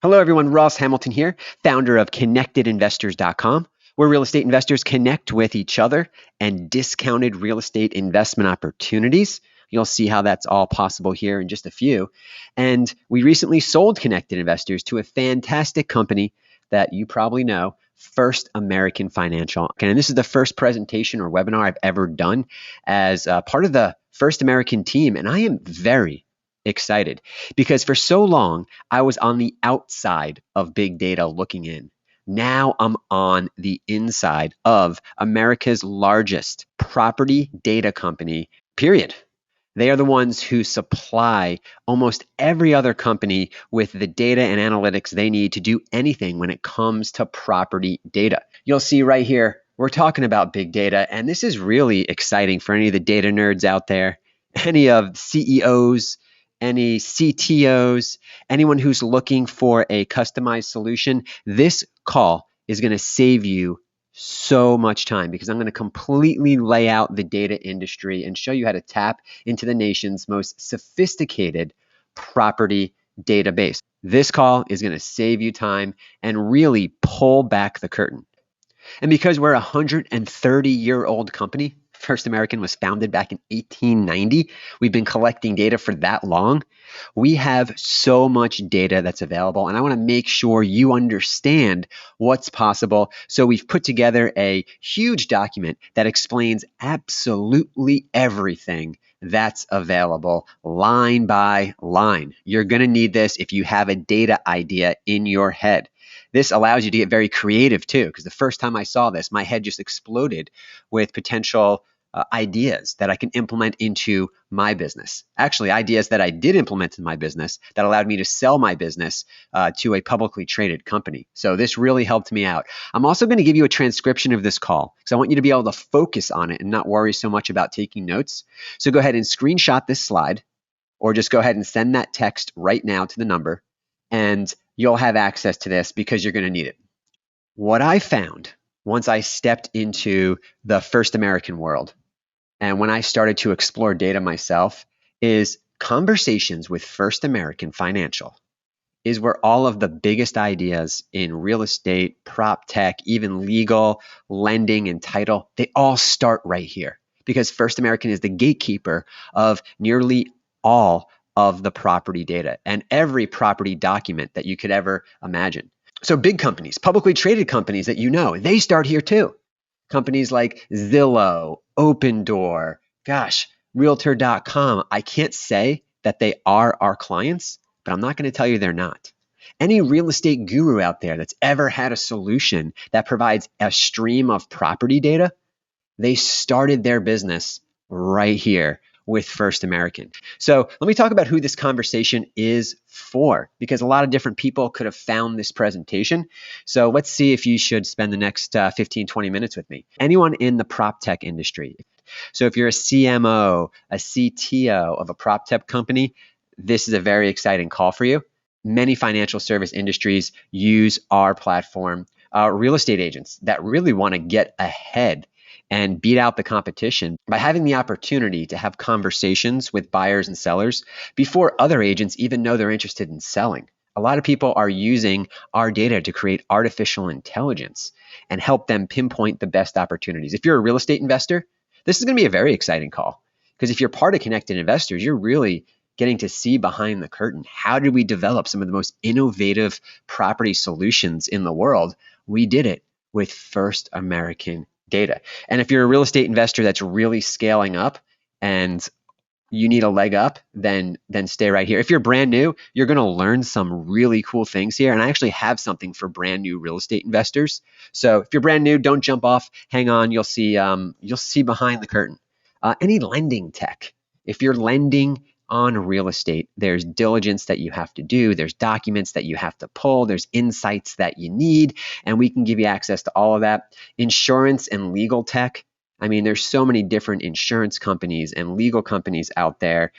Hello, everyone. Ross Hamilton here, founder of connectedinvestors.com, where real estate investors connect with each other and discounted real estate investment opportunities. You'll see how that's all possible here in just a few. And we recently sold Connected Investors to a fantastic company that you probably know, First American Financial. And this is the first presentation or webinar I've ever done as part of the First American team. And I am very excited because for so long, I was on the outside of big data looking in. Now I'm on the inside of America's largest property data company, period. They are the ones who supply almost every other company with the data and analytics they need to do anything when it comes to property data. You'll see right here, we're talking about big data, and this is really exciting for any of the data nerds out there, any of CEOs, any CTOs, anyone who's looking for a customized solution. This call is going to save you so much time because I'm going to completely lay out the data industry and show you how to tap into the nation's most sophisticated property database. This call is going to save you time and really pull back the curtain. And because we're a 130-year-old company, First American was founded back in 1890. We've been collecting data for that long. We have so much data that's available, and I want to make sure you understand what's possible. So we've put together a huge document that explains absolutely everything that's available line by line. You're going to need this if you have a data idea in your head. This allows you to get very creative too, because the first time I saw this, my head just exploded with potential ideas that I can implement into my business. Actually, ideas that I did implement in my business that allowed me to sell my business to a publicly traded company. So this really helped me out. I'm also going to give you a transcription of this call because I want you to be able to focus on it and not worry so much about taking notes. So go ahead and screenshot this slide or just go ahead and send that text right now to the number and you'll have access to this because you're going to need it. What I found once I stepped into the First American world and when I started to explore data myself is conversations with First American Financial is where all of the biggest ideas in real estate, prop tech, even legal, lending, and title, they all start right here because First American is the gatekeeper of nearly all of the property data and every property document that you could ever imagine. So big companies, publicly traded companies that you know, they start here too. Companies like Zillow, Opendoor, Realtor.com. I can't say that they are our clients, but I'm not going to tell you they're not. Any real estate guru out there that's ever had a solution that provides a stream of property data, they started their business right here with First American. So let me talk about who this conversation is for, because a lot of different people could have found this presentation. So let's see if you should spend the next 15, 20 minutes with me. Anyone in the prop tech industry. So if you're a CMO, a CTO of a prop tech company, this is a very exciting call for you. Many financial service industries use our platform. Real estate agents that really want to get ahead and beat out the competition by having the opportunity to have conversations with buyers and sellers before other agents even know they're interested in selling. A lot of people are using our data to create artificial intelligence and help them pinpoint the best opportunities. If you're a real estate investor, this is going to be a very exciting call because if you're part of Connected Investors, you're really getting to see behind the curtain. How did we develop some of the most innovative property solutions in the world? We did it with First American data. And if you're a real estate investor that's really scaling up and you need a leg up, then stay right here. If you're brand new, you're going to learn some really cool things here. And I actually have something for brand new real estate investors. So if you're brand new, don't jump off. Hang on. You'll see behind the curtain. Any lending tech. If you're lending on real estate, there's diligence that you have to do. There's documents that you have to pull. There's insights that you need, and we can give you access to all of that. Insurance and legal tech. I mean, there's so many different insurance companies and legal companies out there,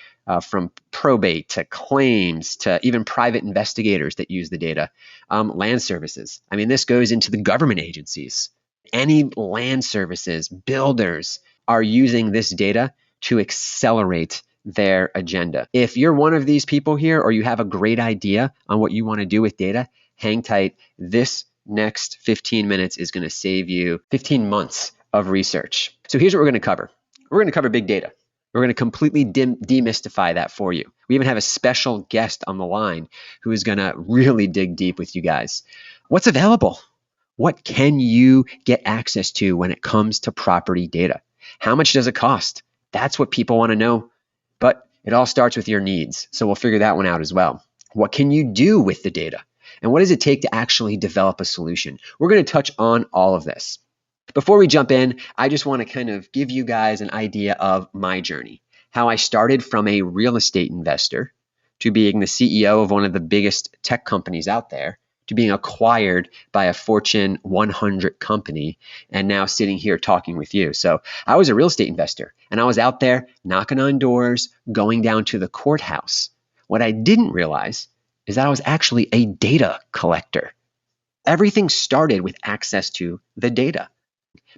from probate to claims to even private investigators that use the data. Land services. I mean, this goes into the government agencies. Any land services, builders are using this data to accelerate their agenda. If you're one of these people here, or you have a great idea on what you want to do with data, hang tight. This next 15 minutes is going to save you 15 months of research. So here's what we're going to cover. We're going to cover big data. We're going to completely demystify that for you. We even have a special guest on the line who is going to really dig deep with you guys. What's available? What can you get access to when it comes to property data? How much does it cost? That's what people want to know. But it all starts with your needs. So we'll figure that one out as well. What can you do with the data? And what does it take to actually develop a solution? We're going to touch on all of this. Before we jump in, I just want to kind of give you guys an idea of my journey, how I started from a real estate investor to being the CEO of one of the biggest tech companies out there, to being acquired by a Fortune 100 company, and now sitting here talking with you. So I was a real estate investor, and I was out there knocking on doors, going down to the courthouse. What I didn't realize is that I was actually a data collector. Everything started with access to the data.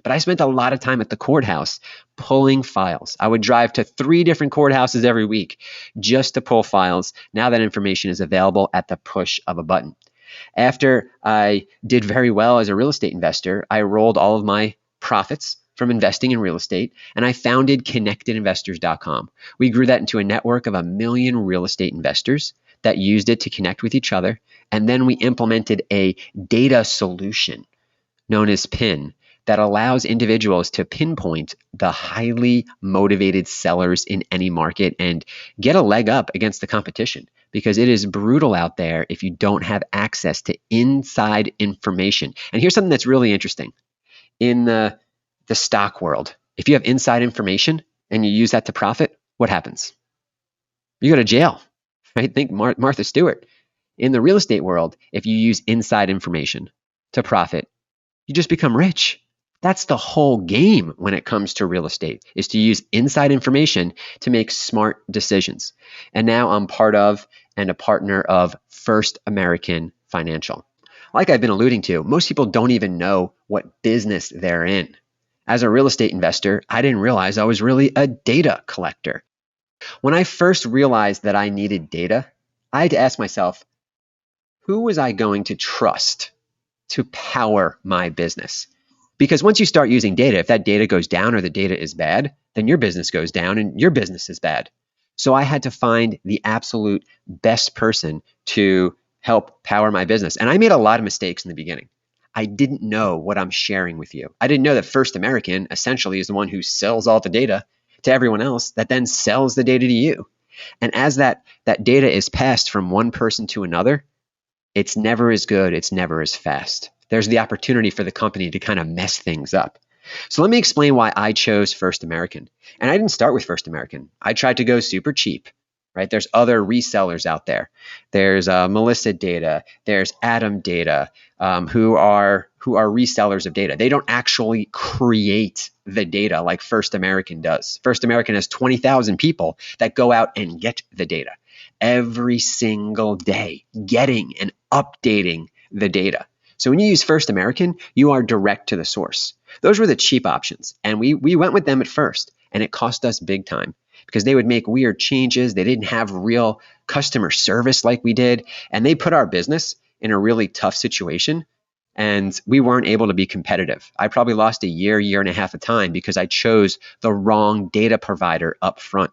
But I spent a lot of time at the courthouse pulling files. I would drive to 3 different courthouses every week just to pull files. Now that information is available at the push of a button. After I did very well as a real estate investor, I rolled all of my profits from investing in real estate, and I founded connectedinvestors.com. We grew that into a network of 1 million real estate investors that used it to connect with each other. And then we implemented a data solution known as PIN that allows individuals to pinpoint the highly motivated sellers in any market and get a leg up against the competition, because it is brutal out there if you don't have access to inside information. And here's something that's really interesting. In the stock world, if you have inside information and you use that to profit, what happens? You go to jail, right? Think Martha Stewart. In the real estate world, if you use inside information to profit, you just become rich. That's the whole game when it comes to real estate, is to use inside information to make smart decisions. And now I'm part of and a partner of First American Financial. Like I've been alluding to, most people don't even know what business they're in. As a real estate investor, I didn't realize I was really a data collector. When I first realized that I needed data, I had to ask myself, who was I going to trust to power my business? Because once you start using data, if that data goes down or the data is bad, then your business goes down and your business is bad. So I had to find the absolute best person to help power my business. And I made a lot of mistakes in the beginning. I didn't know what I'm sharing with you. I didn't know that First American essentially is the one who sells all the data to everyone else that then sells the data to you. And as that data is passed from one person to another, it's never as good, it's never as fast. There's the opportunity for the company to kind of mess things up. So let me explain why I chose First American. And I didn't start with First American. I tried to go super cheap, right? There's other resellers out there. There's Melissa Data. There's Adam Data, who are resellers of data. They don't actually create the data like First American does. First American has 20,000 people that go out and get the data every single day, getting and updating the data. So when you use First American, you are direct to the source. Those were the cheap options. And we went with them at first, and it cost us big time because they would make weird changes. They didn't have real customer service like we did. And they put our business in a really tough situation, and we weren't able to be competitive. I probably lost a year and a half of time because I chose the wrong data provider up front.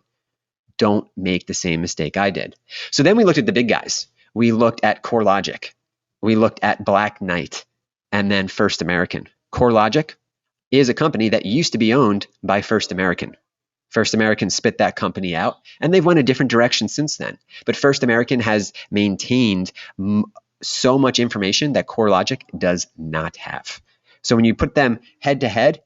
Don't make the same mistake I did. So then we looked at the big guys. We looked at CoreLogic. We looked at Black Knight, and then First American. CoreLogic is a company that used to be owned by First American. First American spit that company out, and they've went a different direction since then. But First American has maintained so much information that CoreLogic does not have. So when you put them head to head,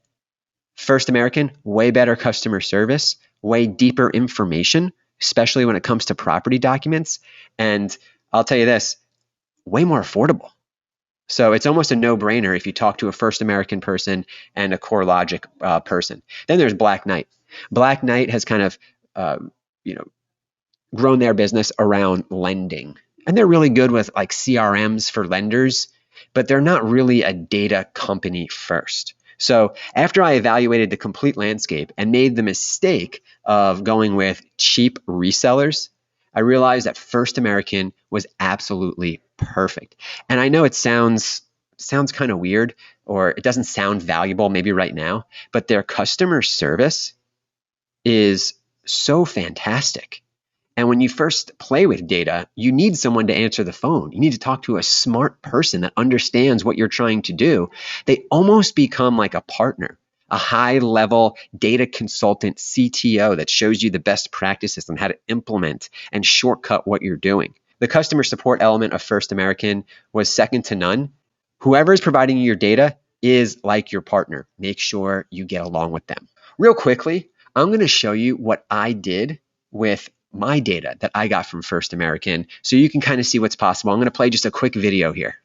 First American, way better customer service, way deeper information, especially when it comes to property documents. And I'll tell you this, way more affordable. So it's almost a no-brainer if you talk to a First American person and a CoreLogic person. Then there's Black Knight. Black Knight has kind of grown their business around lending. And they're really good with like CRMs for lenders, but they're not really a data company first. So after I evaluated the complete landscape and made the mistake of going with cheap resellers, I realized that First American was absolutely perfect. And I know it sounds kind of weird, or it doesn't sound valuable maybe right now, but their customer service is so fantastic. And when you first play with data, you need someone to answer the phone. You need to talk to a smart person that understands what you're trying to do. They almost become like a partner, a high-level data consultant CTO that shows you the best practices on how to implement and shortcut what you're doing. The customer support element of First American was second to none. Whoever is providing you your data is like your partner. Make sure you get along with them. Real quickly, I'm going to show you what I did with my data that I got from First American so you can kind of see what's possible. I'm going to play just a quick video here.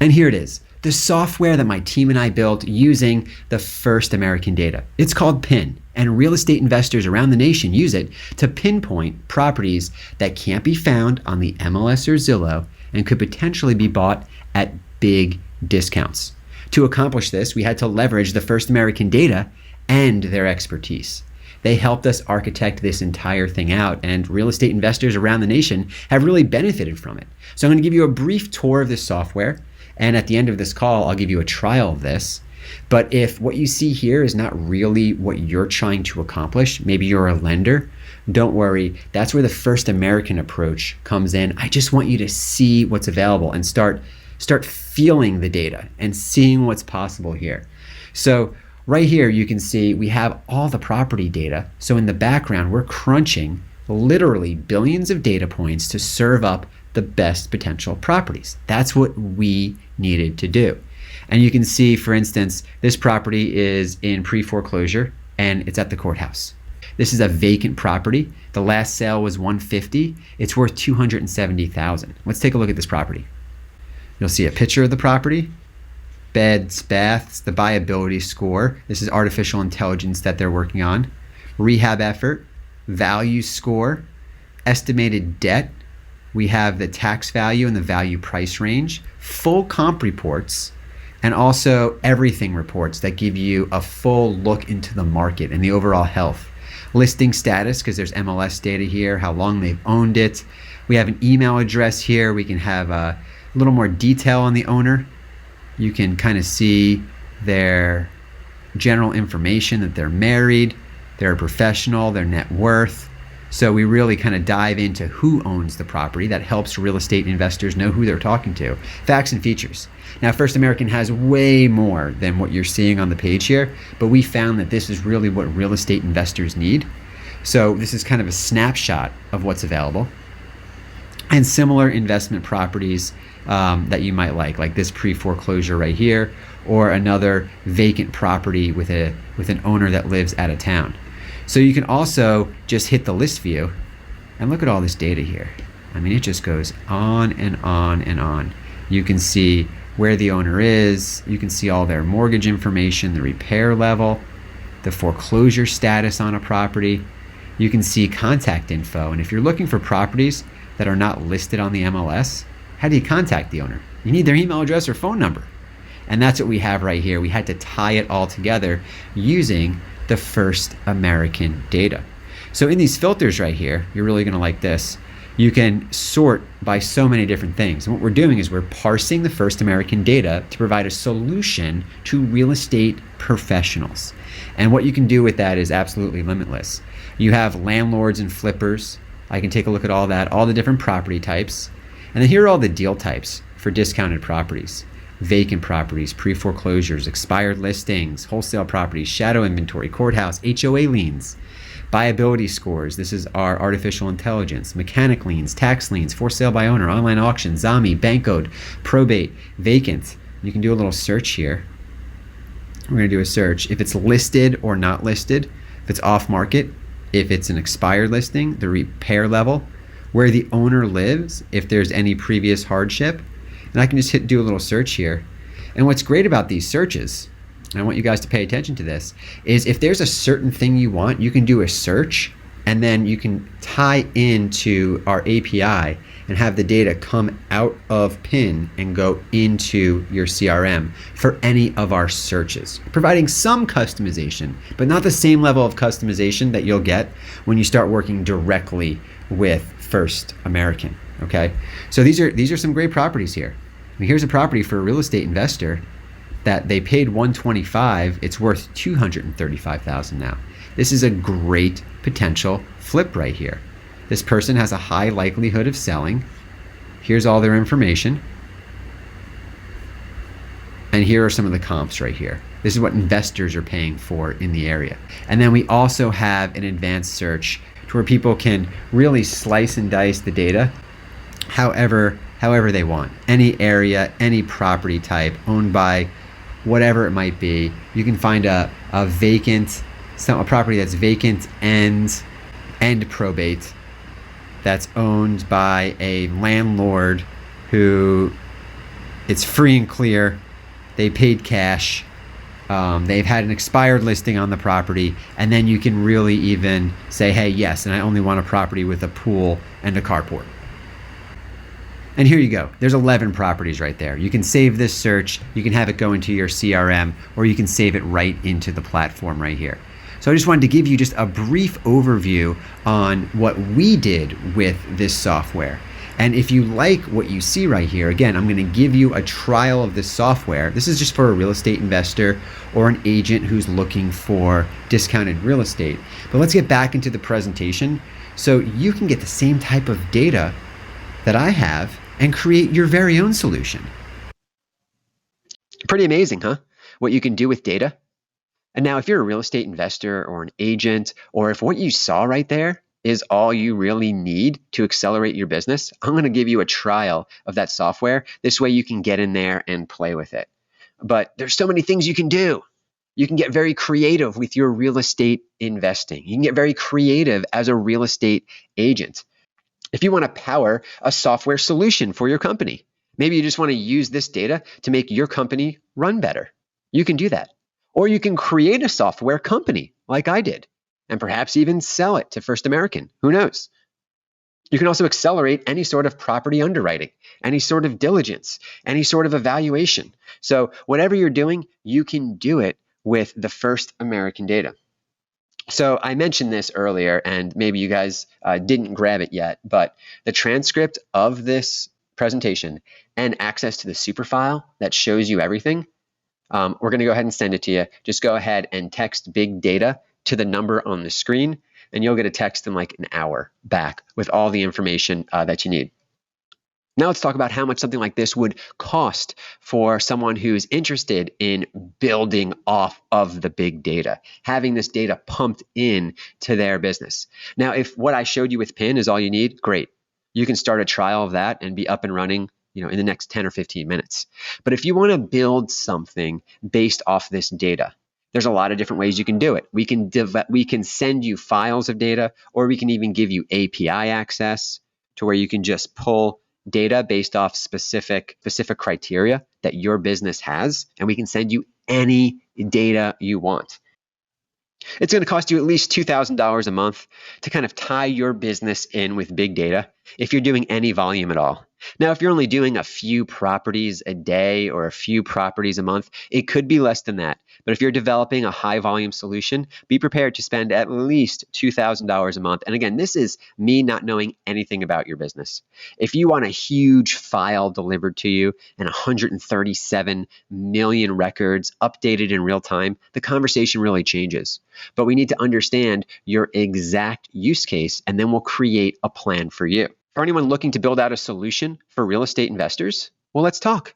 And here it is, the software that my team and I built using the First American data. It's called PIN, and real estate investors around the nation use it to pinpoint properties that can't be found on the MLS or Zillow and could potentially be bought at big discounts. To accomplish this, we had to leverage the First American data and their expertise. They helped us architect this entire thing out, and real estate investors around the nation have really benefited from it. So I'm going to give you a brief tour of this software, and at the end of this call, I'll give you a trial of this. But if what you see here is not really what you're trying to accomplish, maybe you're a lender, don't worry. That's where the First American approach comes in. I just want you to see what's available and start feeling the data and seeing what's possible here. So right here, you can see we have all the property data. So in the background, we're crunching literally billions of data points to serve up the best potential properties. That's what we needed to do. And you can see, for instance, this property is in pre-foreclosure and it's at the courthouse. This is a vacant property. The last sale was $150. It's worth $270,000. Let's take a look at this property. You'll see a picture of the property, beds, baths, the buyability score. This is artificial intelligence that they're working on. Rehab effort, value score, estimated debt. We have the tax value and the value price range, full comp reports, and also everything reports that give you a full look into the market and the overall health. Listing status, because there's MLS data here, how long they've owned it. We have an email address here. We can have a little more detail on the owner. You can kind of see their general information, that they're married, they're a professional, their net worth. So we really kind of dive into who owns the property. That helps real estate investors know who they're talking to. Facts and features. Now, First American has way more than what you're seeing on the page here, but we found that this is really what real estate investors need. So this is kind of a snapshot of what's available. And similar investment properties that you might like this pre-foreclosure right here, or another vacant property with an owner that lives out of town. So you can also just hit the list view and look at all this data here. I mean, it just goes on and on and on. You can see where the owner is. You can see all their mortgage information, the repair level, the foreclosure status on a property. You can see contact info. And if you're looking for properties that are not listed on the MLS, how do you contact the owner? You need their email address or phone number. And that's what we have right here. We had to tie it all together using the First American data. So in these filters right here, you're really gonna like this. You can sort by so many different things. And what we're doing is we're parsing the First American data to provide a solution to real estate professionals. And what you can do with that is absolutely limitless. You have landlords and flippers. I can take a look at all that, all the different property types. And then here are all the deal types for discounted properties. Vacant properties, pre-foreclosures, expired listings, wholesale properties, shadow inventory, courthouse, HOA liens, buyability scores. This is our artificial intelligence, mechanic liens, tax liens, for sale by owner, online auction, Zami, bank code, probate, vacant. You can do a little search here. We're gonna do a search. If it's listed or not listed, if it's off market, if it's an expired listing, the repair level, where the owner lives, if there's any previous hardship. And I can just do a little search here. And what's great about these searches, and I want you guys to pay attention to this, is if there's a certain thing you want, you can do a search and then you can tie into our API and have the data come out of PIN and go into your CRM for any of our searches, providing some customization, but not the same level of customization that you'll get when you start working directly with First American. Okay, so these are some great properties here. I mean, here's a property for a real estate investor that they paid $125. It's worth $235,000 now. This is a great potential flip right here. This person has a high likelihood of selling. Here's all their information. And here are some of the comps right here. This is what investors are paying for in the area. And then we also have an advanced search to where people can really slice and dice the data however they want. Any area, any property type owned by whatever it might be. You can find a property that's vacant and probate, that's owned by a landlord who it's free and clear. They paid cash. They've had an expired listing on the property, and then you can really even say, hey, yes, and I only want a property with a pool and a carport. And here you go. There's 11 properties right there. You can save this search. You can have it go into your CRM, or you can save it right into the platform right here. So I just wanted to give you just a brief overview on what we did with this software. And if you like what you see right here, again, I'm going to give you a trial of this software. This is just for a real estate investor or an agent who's looking for discounted real estate. But let's get back into the presentation so you can get the same type of data that I have and create your very own solution. Pretty amazing, huh? What you can do with data. And now if you're a real estate investor or an agent, or if what you saw right there is all you really need to accelerate your business, I'm going to give you a trial of that software. This way you can get in there and play with it. But there's so many things you can do. You can get very creative with your real estate investing. You can get very creative as a real estate agent. If you want to power a software solution for your company, maybe you just want to use this data to make your company run better. You can do that. Or you can create a software company like I did, and perhaps even sell it to First American. Who knows? You can also accelerate any sort of property underwriting, any sort of diligence, any sort of evaluation. So whatever you're doing, you can do it with the First American data. So I mentioned this earlier, and maybe you guys didn't grab it yet, but the transcript of this presentation and access to the super file that shows you everything, we're going to go ahead and send it to you. Just go ahead and text big data to the number on the screen, and you'll get a text in like an hour back with all the information that you need. Now let's talk about how much something like this would cost for someone who's interested in building off of the big data, having this data pumped in to their business. Now, if what I showed you with PIN is all you need, great. You can start a trial of that and be up and running, in the next 10 or 15 minutes. But if you want to build something based off this data, there's a lot of different ways you can do it. We can send you files of data, or we can even give you API access to where you can just pull data based off specific criteria that your business has, and we can send you any data you want. It's going to cost you at least $2,000 a month to kind of tie your business in with big data if you're doing any volume at all. Now, if you're only doing a few properties a day or a few properties a month, it could be less than that. But if you're developing a high volume solution, be prepared to spend at least $2,000 a month. And again, this is me not knowing anything about your business. If you want a huge file delivered to you and 137 million records updated in real time, the conversation really changes. But we need to understand your exact use case, and then we'll create a plan for you. For anyone looking to build out a solution for real estate investors, well, let's talk.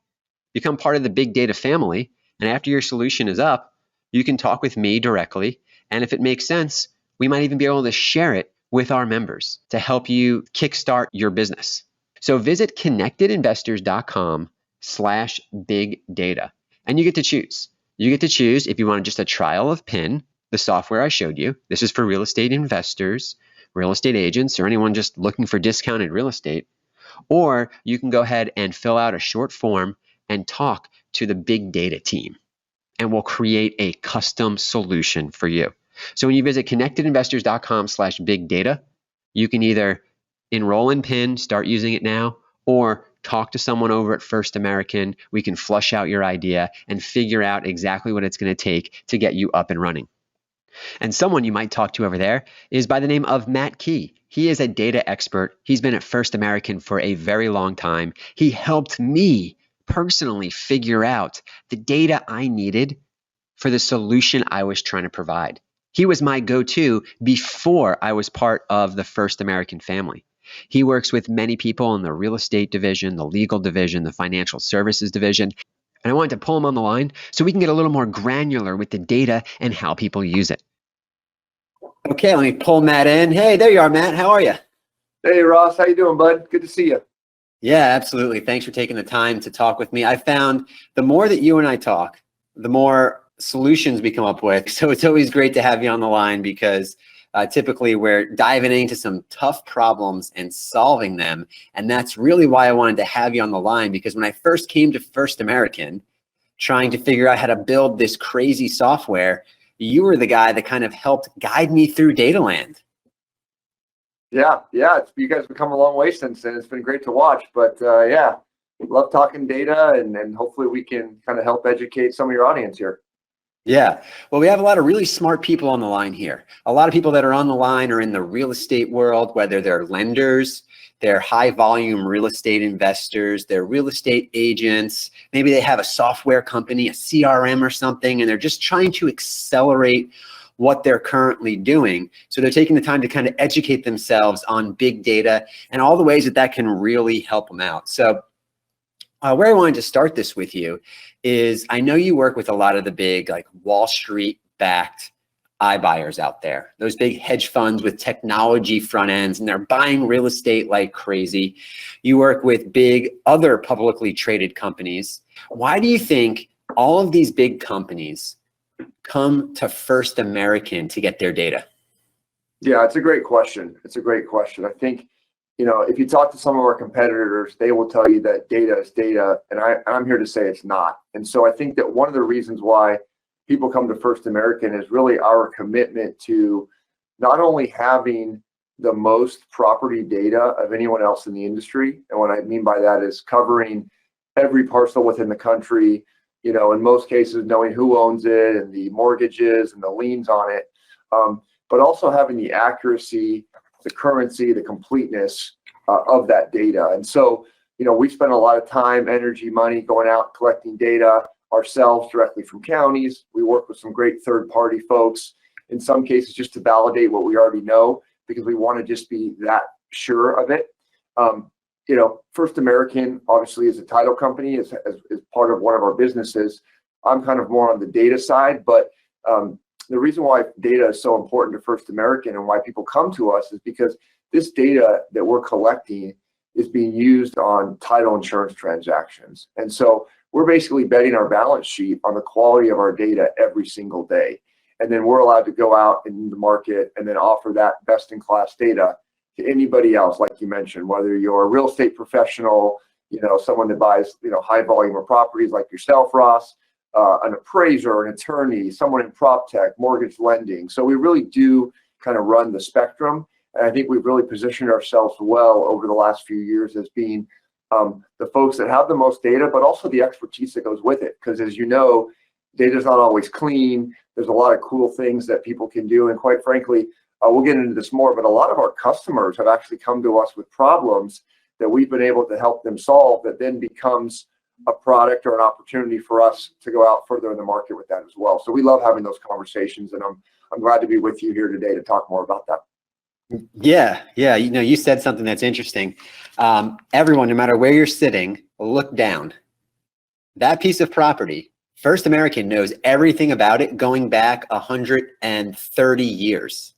Become part of the big data family, and after your solution is up, you can talk with me directly, and if it makes sense, we might even be able to share it with our members to help you kickstart your business. So visit connectedinvestors.com/big data, and you get to choose. You get to choose if you want just a trial of PIN, the software I showed you. This is for real estate investors, real estate agents, or anyone just looking for discounted real estate. Or you can go ahead and fill out a short form and talk to the big data team, and we'll create a custom solution for you. So when you visit connectedinvestors.com/big data, you can either enroll in PIN, start using it now, or talk to someone over at First American. We can flush out your idea and figure out exactly what it's going to take to get you up and running. And someone you might talk to over there is by the name of Matt Key. He is a data expert. He's been at First American for a very long time. He helped me personally figure out the data I needed for the solution I was trying to provide. He was my go-to before I was part of the First American family. He works with many people in the real estate division, the legal division, the financial services division. And I wanted to pull him on the line so we can get a little more granular with the data and how people use it. Okay, let me pull Matt in. Hey, there you are, Matt. How are you? Hey, Ross. How you doing, bud? Good to see you. Yeah, absolutely. Thanks for taking the time to talk with me. I found the more that you and I talk, the more solutions we come up with. So it's always great to have you on the line because typically we're diving into some tough problems and solving them. And that's really why I wanted to have you on the line, because when I first came to First American, trying to figure out how to build this crazy software, you were the guy that kind of helped guide me through data land. Yeah, you guys have come a long way since then. It's been great to watch, but yeah, love talking data, and hopefully we can kind of help educate some of your audience here. Yeah, well, we have a lot of really smart people on the line here. A lot of people that are on the line are in the real estate world, whether they're lenders, they're high volume real estate investors, they're real estate agents. Maybe they have a software company, a CRM or something, and they're just trying to accelerate what they're currently doing. So they're taking the time to kind of educate themselves on big data and all the ways that that can really help them out. So where I wanted to start this with you is, I know you work with a lot of the big, like, Wall Street backed iBuyers out there, those big hedge funds with technology front ends, and they're buying real estate like crazy. You work with big other publicly traded companies. Why do you think all of these big companies come to First American to get their data? Yeah, it's a great question. I think, if you talk to some of our competitors, they will tell you that data is data, and I'm here to say it's not. And so I think that one of the reasons why people come to First American is really our commitment to not only having the most property data of anyone else in the industry, and what I mean by that is covering every parcel within the country, in most cases knowing who owns it and the mortgages and the liens on it, but also having the accuracy, the currency, the completeness of that data. And so, we spend a lot of time, energy, money going out collecting data ourselves directly from counties. We work with some great third-party folks, in some cases just to validate what we already know, because we want to just be that sure of it. First American obviously is a title company, is part of one of our businesses. I'm kind of more on the data side, but the reason why data is so important to First American and why people come to us is because this data that we're collecting is being used on title insurance transactions. And so we're basically betting our balance sheet on the quality of our data every single day. And then we're allowed to go out in the market and then offer that best-in-class data to anybody else, like you mentioned, whether you're a real estate professional, someone that buys, high volume of properties like yourself, Ross, an appraiser, an attorney, someone in prop tech, mortgage lending. So we really do kind of run the spectrum. And I think we've really positioned ourselves well over the last few years as being the folks that have the most data, but also the expertise that goes with it. Because as you know, data is not always clean. There's a lot of cool things that people can do. And quite frankly, we'll get into this more, but a lot of our customers have actually come to us with problems that we've been able to help them solve, that then becomes a product or an opportunity for us to go out further in the market with that as well. So we love having those conversations, and I'm glad to be with you here today to talk more about that. Yeah. You said something that's interesting. Everyone, no matter where you're sitting, look down. That piece of property, First American knows everything about it going back 130 years.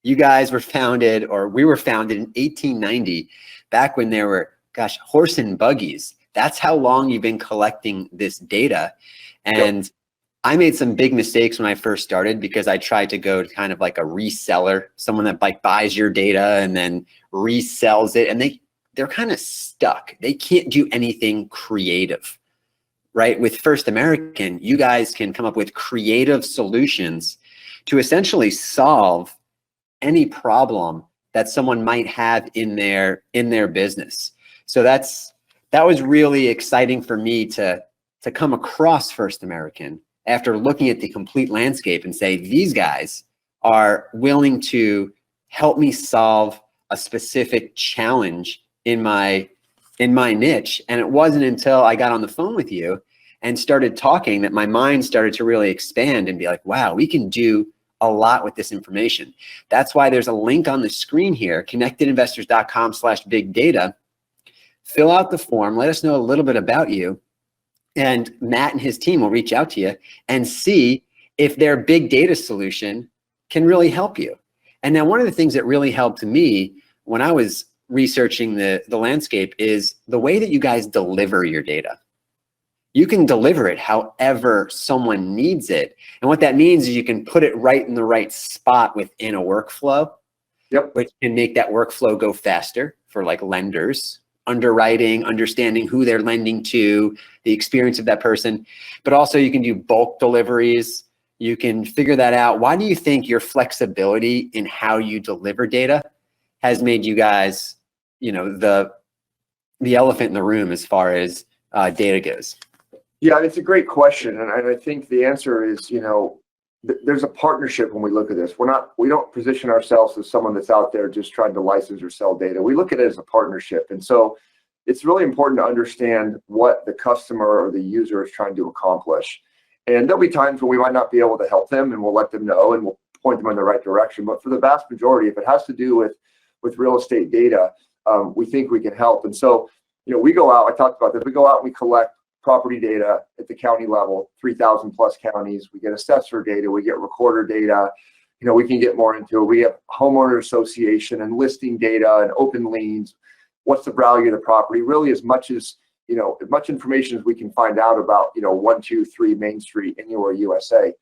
You guys were founded, or we were founded in 1890, back when there were, horse and buggies. That's how long you've been collecting this data. And yep. I made some big mistakes when I first started, because I tried to go to kind of like a reseller, someone that like buys your data and then resells it. And they're kind of stuck. They can't do anything creative, right? With First American, you guys can come up with creative solutions to essentially solve any problem that someone might have in their business. So that was really exciting for me to come across First American after looking at the complete landscape and say, these guys are willing to help me solve a specific challenge in my niche. And it wasn't until I got on the phone with you and started talking that my mind started to really expand and be like, wow, we can do a lot with this information. That's why there's a link on the screen here, connectedinvestors.com/big data. Fill out the form, let us know a little bit about you, and Matt and his team will reach out to you and see if their big data solution can really help you. And now one of the things that really helped me when I was researching the landscape is the way that you guys deliver your data. You can deliver it however someone needs it. And what that means is you can put it right in the right spot within a workflow, which can make that workflow go faster for like lenders, underwriting, understanding who they're lending to, the experience of that person. But also you can do bulk deliveries. You can figure that out. Why do you think your flexibility in how you deliver data has made you guys, you know, the elephant in the room as far as data goes? Yeah, it's a great question. And I think the answer is, you know, there's a partnership when we look at this. We don't position ourselves as someone that's out there just trying to license or sell data. We look at it as a partnership. And so it's really important to understand what the customer or the user is trying to accomplish. And there'll be times when we might not be able to help them, and we'll let them know and we'll point them in the right direction. But for the vast majority, if it has to do with real estate data, we think we can help. And so, you know, we go out, I talked about this, we go out and we collect property data at the county level, 3,000 plus counties. We get assessor data, we get recorder data. You know, we can get more into it. We have homeowner association and listing data and open liens. What's the value of the property? Really, as much information as we can find out about, you know, 123 Main Street, anywhere USA.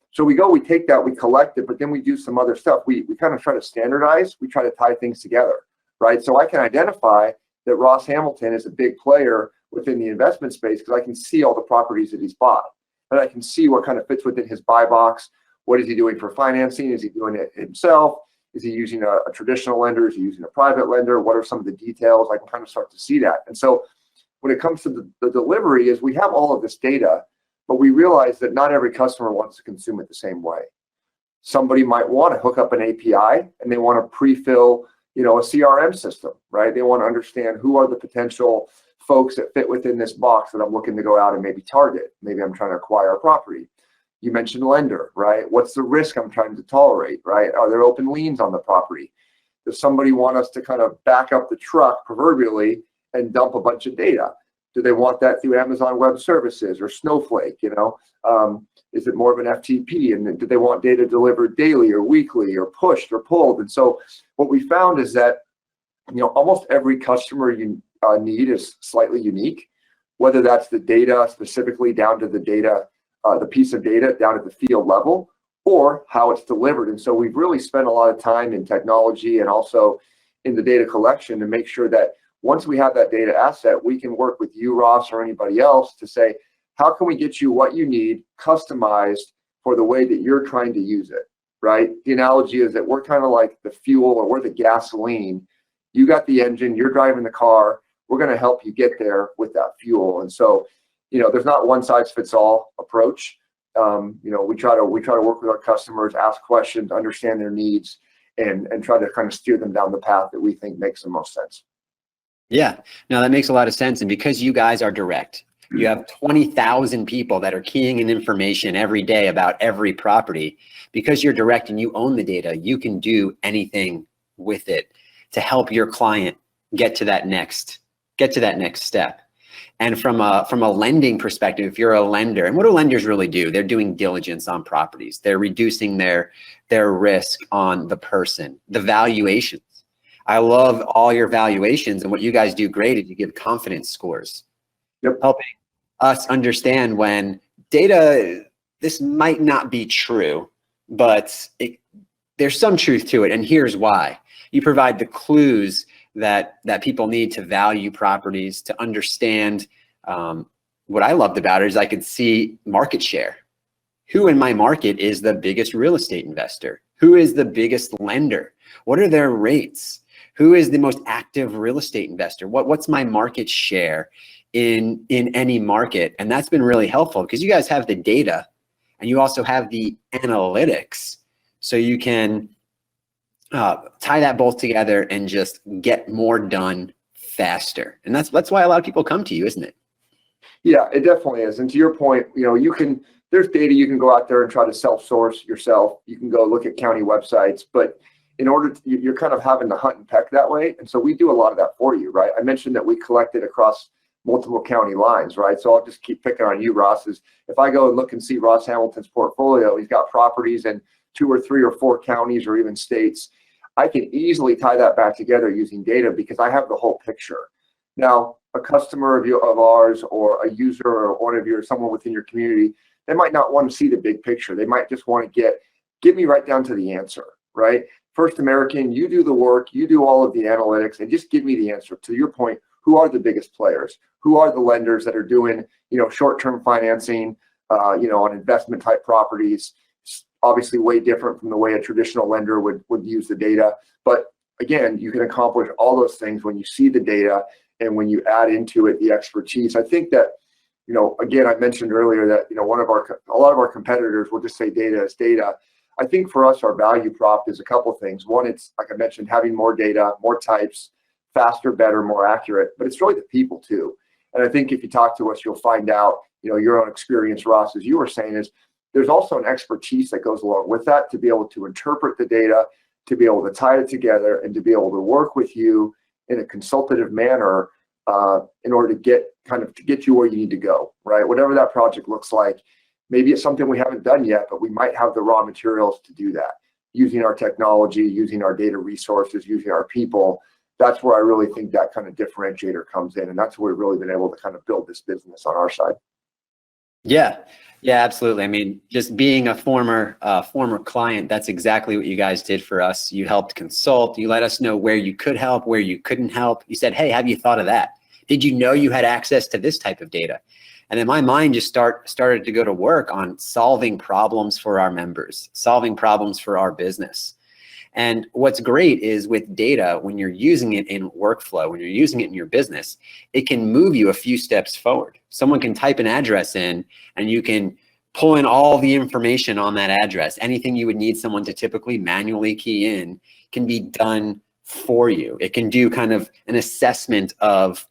So we take that, we collect it, but then we do some other stuff. We kind of try to standardize, we try to tie things together, right? So I can identify that Ross Hamilton is a big player within the investment space because I can see all the properties that he's bought. And I can see what kind of fits within his buy box. What is he doing for financing? Is he doing it himself? Is he using a traditional lender? Is he using a private lender? What are some of the details? I can kind of start to see that. And so when it comes to the delivery is we have all of this data, but we realize that not every customer wants to consume it the same way. Somebody might want to hook up an API and they want to pre-fill, you know, a CRM system, right? They want to understand who are the potential folks that fit within this box that I'm looking to go out and maybe target. Maybe I'm trying to acquire a property. You mentioned lender, right? What's the risk I'm trying to tolerate, right? Are there open liens on the property? Does somebody want us to kind of back up the truck proverbially and dump a bunch of data? Do they want that through Amazon Web Services or Snowflake, you know? Is it more of an FTP? And then do they want data delivered daily or weekly or pushed or pulled? And so what we found is that, you know, almost every customer need is slightly unique, whether that's the data specifically down to the data, the piece of data down at the field level, or how it's delivered. And so we've really spent a lot of time in technology and also in the data collection to make sure that once we have that data asset, we can work with you, Ross, or anybody else to say, how can we get you what you need customized for the way that you're trying to use it, right? The analogy is that we're kind of like the fuel or we're the gasoline. You got the engine, you're driving the car. We're going to help you get there with that fuel. And so, you know, there's not one size fits all approach. You know, we try to work with our customers, ask questions, understand their needs, and try to kind of steer them down the path that we think makes the most sense. Yeah, no, that makes a lot of sense. And because you guys are direct, you have 20,000 people that are keying in information every day about every property. Because you're direct and you own the data, you can do anything with it to help your client get to that next step. And from a lending perspective, if you're a lender, and what do lenders really do? They're doing diligence on properties. They're reducing their risk on the person, the valuations. I love all your valuations, and what you guys do great is you give confidence scores, helping us understand when data, this might not be true, but there's some truth to it, and here's why. You provide the clues that people need to value properties, to understand. What I loved about it is I could see market share. Who in my market is the biggest real estate investor? Who is the biggest lender? What are their rates? Who is the most active real estate investor? What's my market share in any market? And that's been really helpful because you guys have the data and you also have the analytics. So you can tie that both together and just get more done faster. And that's why a lot of people come to you, isn't it? Yeah, it definitely is. And to your point, there's data you can go out there and try to self-source yourself. You can go look at county websites, but in order to, you're kind of having to hunt and peck that way. And so we do a lot of that for you, right? I mentioned that we collected across multiple county lines, right? So I'll just keep picking on you, Ross. Is if I go and look and see Ross Hamilton's portfolio, he's got properties in 2 or 3 or 4 counties or even states. I can easily tie that back together using data because I have the whole picture. Now, a customer of ours or a user or one of your, someone within your community, they might not want to see the big picture. They might just want to get me right down to the answer, right? First American, you do the work, you do all of the analytics, and just give me the answer. To your point, who are the biggest players? Who are the lenders that are doing, short-term financing, on investment type properties? Obviously way different from the way a traditional lender would use the data. But again, you can accomplish all those things when you see the data and when you add into it the expertise. I think that, again, I mentioned earlier that, a lot of our competitors will just say data is data. I think for us, our value prop is a couple of things. One, it's like I mentioned, having more data, more types, faster, better, more accurate, but it's really the people too. And I think if you talk to us, you'll find out, your own experience, Ross, as you were saying, is there's also an expertise that goes along with that to be able to interpret the data, to be able to tie it together, and to be able to work with you in a consultative manner in order to get you where you need to go, right? Whatever that project looks like. Maybe it's something we haven't done yet, but we might have the raw materials to do that using our technology, using our data resources, using our people. That's where I really think that kind of differentiator comes in. And that's where we've really been able to kind of build this business on our side. Yeah, absolutely. I mean, just being a former client, that's exactly what you guys did for us. You helped consult. You let us know where you could help, where you couldn't help. You said, hey, have you thought of that? Did you know you had access to this type of data? And then my mind just started to go to work on solving problems for our members, solving problems for our business. And what's great is with data, when you're using it in workflow, when you're using it in your business, it can move you a few steps forward. Someone can type an address in and you can pull in all the information on that address. Anything you would need someone to typically manually key in can be done for you. It can do kind of an assessment of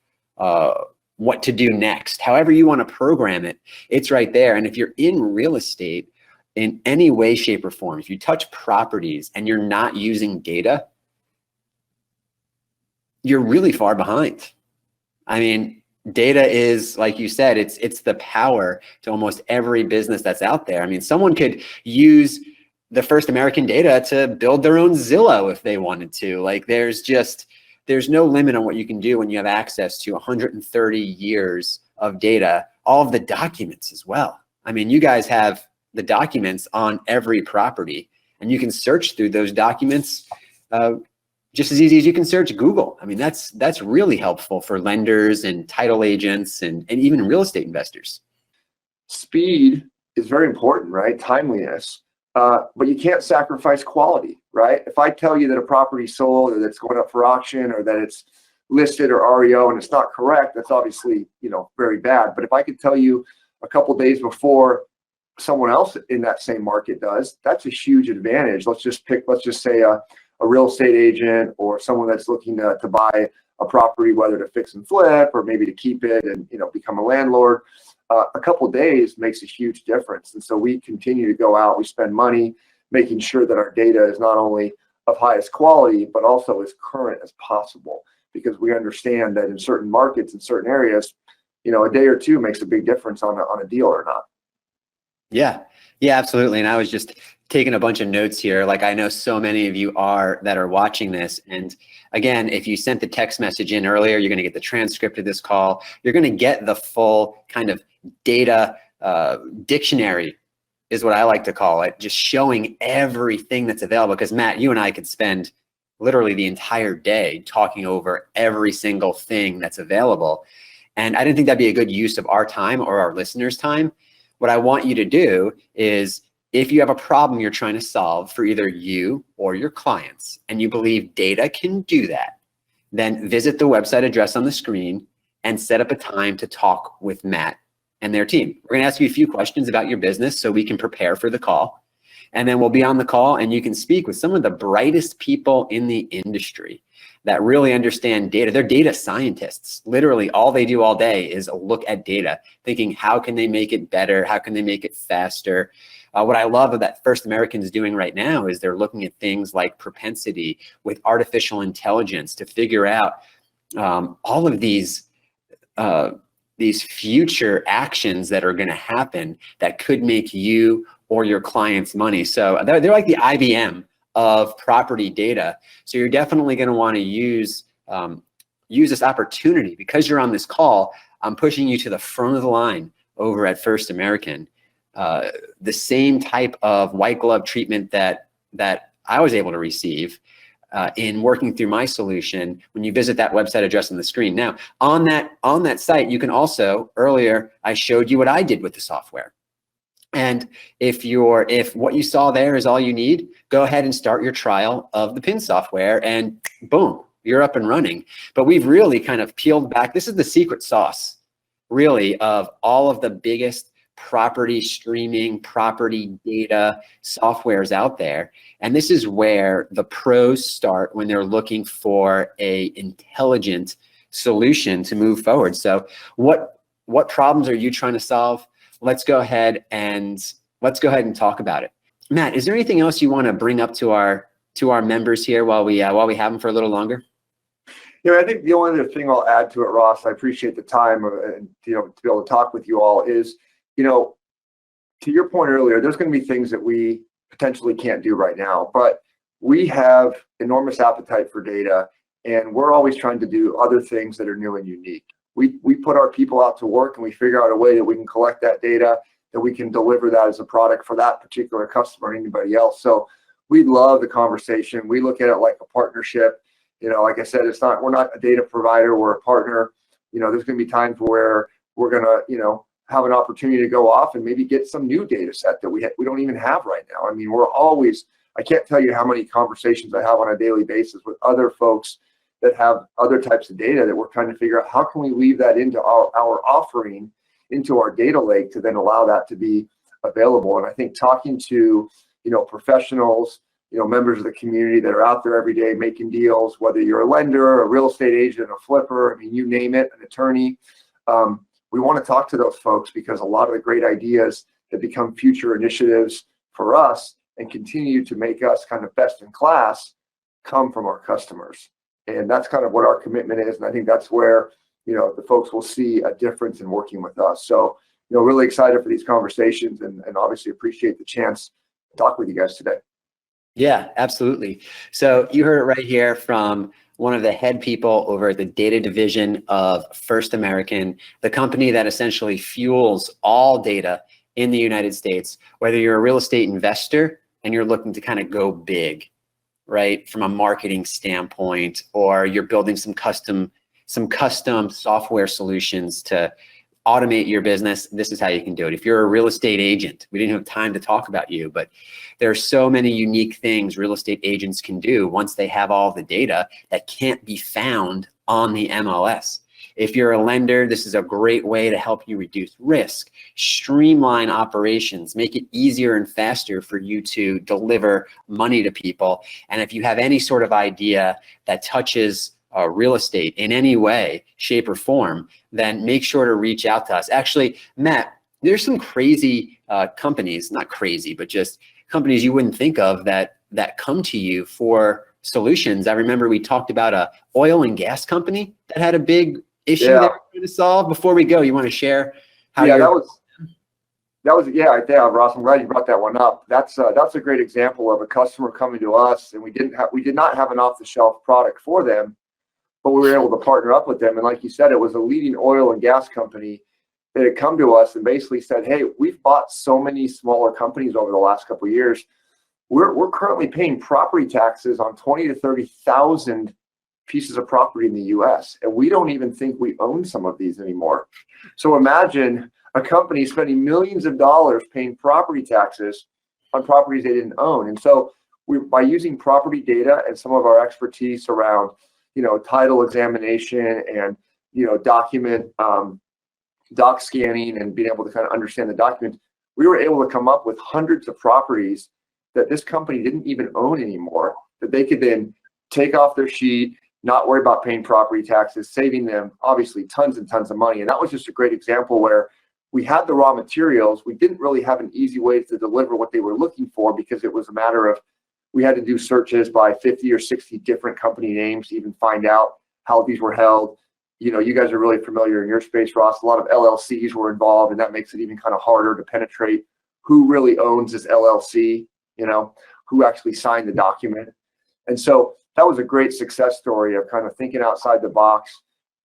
what to do next. However you want to program it, it's right there. And if you're in real estate in any way, shape, or form, if you touch properties and you're not using data, you're really far behind. I mean, data is, like you said, it's the power to almost every business that's out there. I mean, someone could use the First American data to build their own Zillow if they wanted to. Like there's no limit on what you can do when you have access to 130 years of data, all of the documents as well. I mean, you guys have the documents on every property and you can search through those documents just as easy as you can search Google. I mean, that's really helpful for lenders and title agents and even real estate investors. Speed is very important, right? Timeliness. But you can't sacrifice quality, right? If I tell you that a property sold or that's going up for auction or that it's listed or REO and it's not correct, that's obviously, very bad. But if I could tell you a couple of days before someone else in that same market does, that's a huge advantage. Let's just say a real estate agent or someone that's looking to buy a property, whether to fix and flip or maybe to keep it and, become a landlord. A couple of days makes a huge difference. And so we continue to go out, we spend money making sure that our data is not only of highest quality, but also as current as possible, because we understand that in certain markets, in certain areas, a day or two makes a big difference on a deal or not. Yeah, absolutely. And I was just taking a bunch of notes here. Like I know so many of you that are watching this. And again, if you sent the text message in earlier, you're going to get the transcript of this call. You're going to get the full kind of data dictionary is what I like to call it, just showing everything that's available. Because Matt, you and I could spend literally the entire day talking over every single thing that's available. And I didn't think that'd be a good use of our time or our listeners' time. What I want you to do is, if you have a problem you're trying to solve for either you or your clients, and you believe data can do that, then visit the website address on the screen and set up a time to talk with Matt and their team. We're gonna ask you a few questions about your business so we can prepare for the call. And then we'll be on the call and you can speak with some of the brightest people in the industry that really understand data. They're data scientists. Literally all they do all day is look at data, thinking how can they make it better? How can they make it faster? What I love that First American is doing right now is they're looking at things like propensity with artificial intelligence to figure out all of these future actions that are going to happen that could make you or your clients money. So they're like the IBM of property data. So you're definitely going to want to use this opportunity. Because you're on this call, I'm pushing you to the front of the line over at First American. The same type of white glove treatment that I was able to receive in working through my solution when you visit that website address on the screen. Now, on that site, you can also, earlier, I showed you what I did with the software. And if what you saw there is all you need, go ahead and start your trial of the PIN software and boom, you're up and running. But we've really kind of peeled back. This is the secret sauce, really, of all of the biggest property streaming, property data softwares out there. And this is where the pros start when they're looking for a intelligent solution to move forward. So what problems are you trying to solve? Let's go ahead and talk about it. Matt, is there anything else you want to bring up to our members here while we have them for a little longer? I think the only other thing I'll add to it, Ross, I appreciate the time and to be able to talk with you all is, to your point earlier, there's going to be things that we potentially can't do right now, but we have enormous appetite for data, and we're always trying to do other things that are new and unique. We put our people out to work and we figure out a way that we can collect that data, that we can deliver that as a product for that particular customer or anybody else. So we love the conversation. We look at it like a partnership. Like I said, we're not a data provider, we're a partner. There's going to be times where we're going to, have an opportunity to go off and maybe get some new data set that we don't even have right now. I mean, I can't tell you how many conversations I have on a daily basis with other folks that have other types of data that we're trying to figure out how can we weave that into our offering, into our data lake to then allow that to be available. And I think talking to, professionals, members of the community that are out there every day making deals, whether you're a lender, a real estate agent, a flipper, I mean, you name it, an attorney, we want to talk to those folks because a lot of the great ideas that become future initiatives for us and continue to make us kind of best in class come from our customers. And that's kind of what our commitment is. And I think that's where, the folks will see a difference in working with us. So, really excited for these conversations and obviously appreciate the chance to talk with you guys today. Yeah, absolutely. So you heard it right here from one of the head people over at the data division of First American, the company that essentially fuels all data in the United States, whether you're a real estate investor and you're looking to kind of go big, right, from a marketing standpoint, or you're building some custom software solutions to automate your business, this is how you can do it. If you're a real estate agent, we didn't have time to talk about you, but there are so many unique things real estate agents can do once they have all the data that can't be found on the MLS. If you're a lender, this is a great way to help you reduce risk, streamline operations, make it easier and faster for you to deliver money to people. And if you have any sort of idea that touches real estate in any way, shape, or form, then make sure to reach out to us. Actually, Matt, there's some crazy companies, not crazy, but just companies you wouldn't think of that come to you for solutions. I remember we talked about a oil and gas company that had a big issue they were trying to solve. Before we go, you want to share how Ross, I'm glad you brought that one up. That's a great example of a customer coming to us, and we did not have an off-the-shelf product for them, but we were able to partner up with them. And like you said, it was a leading oil and gas company that had come to us and basically said, hey, we've bought so many smaller companies over the last couple of years. We're currently paying property taxes on 20 to 30,000 pieces of property in the US, and we don't even think we own some of these anymore. So imagine a company spending millions of dollars paying property taxes on properties they didn't own. And so by using property data and some of our expertise around, title examination and, doc scanning and being able to kind of understand the documents, we were able to come up with hundreds of properties that this company didn't even own anymore, that they could then take off their sheet, not worry about paying property taxes, saving them obviously tons and tons of money. And that was just a great example where we had the raw materials. We didn't really have an easy way to deliver what they were looking for, because it was a matter of, we had to do searches by 50 or 60 different company names to even find out how these were held. You guys are really familiar in your space, Ross. A lot of LLCs were involved, and that makes it even kind of harder to penetrate who really owns this LLC, who actually signed the document. And so that was a great success story of kind of thinking outside the box,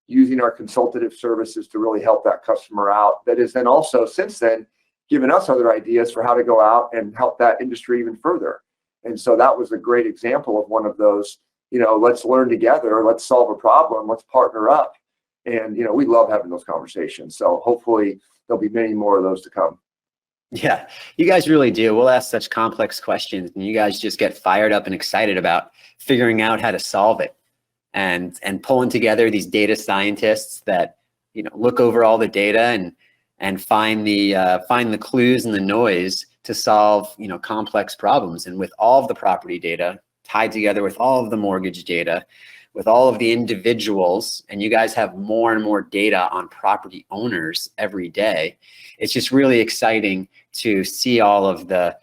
using our consultative services to really help that customer out. That is then also, since then, given us other ideas for how to go out and help that industry even further. And so that was a great example of one of those, let's learn together, let's solve a problem, let's partner up. And, we love having those conversations. So hopefully there'll be many more of those to come. Yeah, you guys really do. We'll ask such complex questions, and you guys just get fired up and excited about figuring out how to solve it, and pulling together these data scientists that, look over all the data and find the clues and the noise to solve, complex problems. And with all of the property data tied together with all of the mortgage data, with all of the individuals, and you guys have more and more data on property owners every day, it's just really exciting to see all of the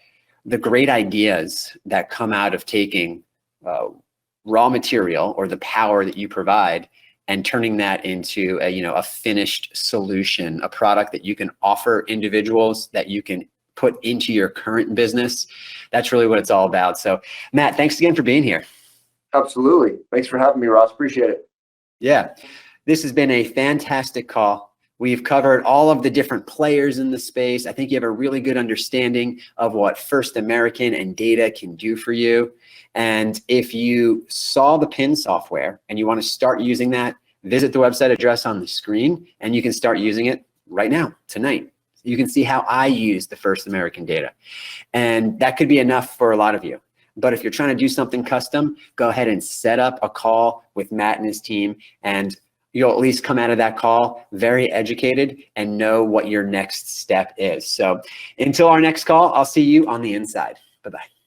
great ideas that come out of taking raw material, or the power that you provide, and turning that into a finished solution, a product that you can offer individuals, that you can put into your current business. That's really what it's all about. So Matt, thanks again for being here. Absolutely. Thanks for having me, Ross. Appreciate it. Yeah, this has been a fantastic call. We've covered all of the different players in the space. I think you have a really good understanding of what First American and data can do for you. And if you saw the PIN software and you want to start using that, visit the website address on the screen, and you can start using it right now, tonight. You can see how I use the First American data. And that could be enough for a lot of you. But if you're trying to do something custom, go ahead and set up a call with Matt and his team, and you'll at least come out of that call very educated and know what your next step is. So until our next call, I'll see you on the inside. Bye-bye.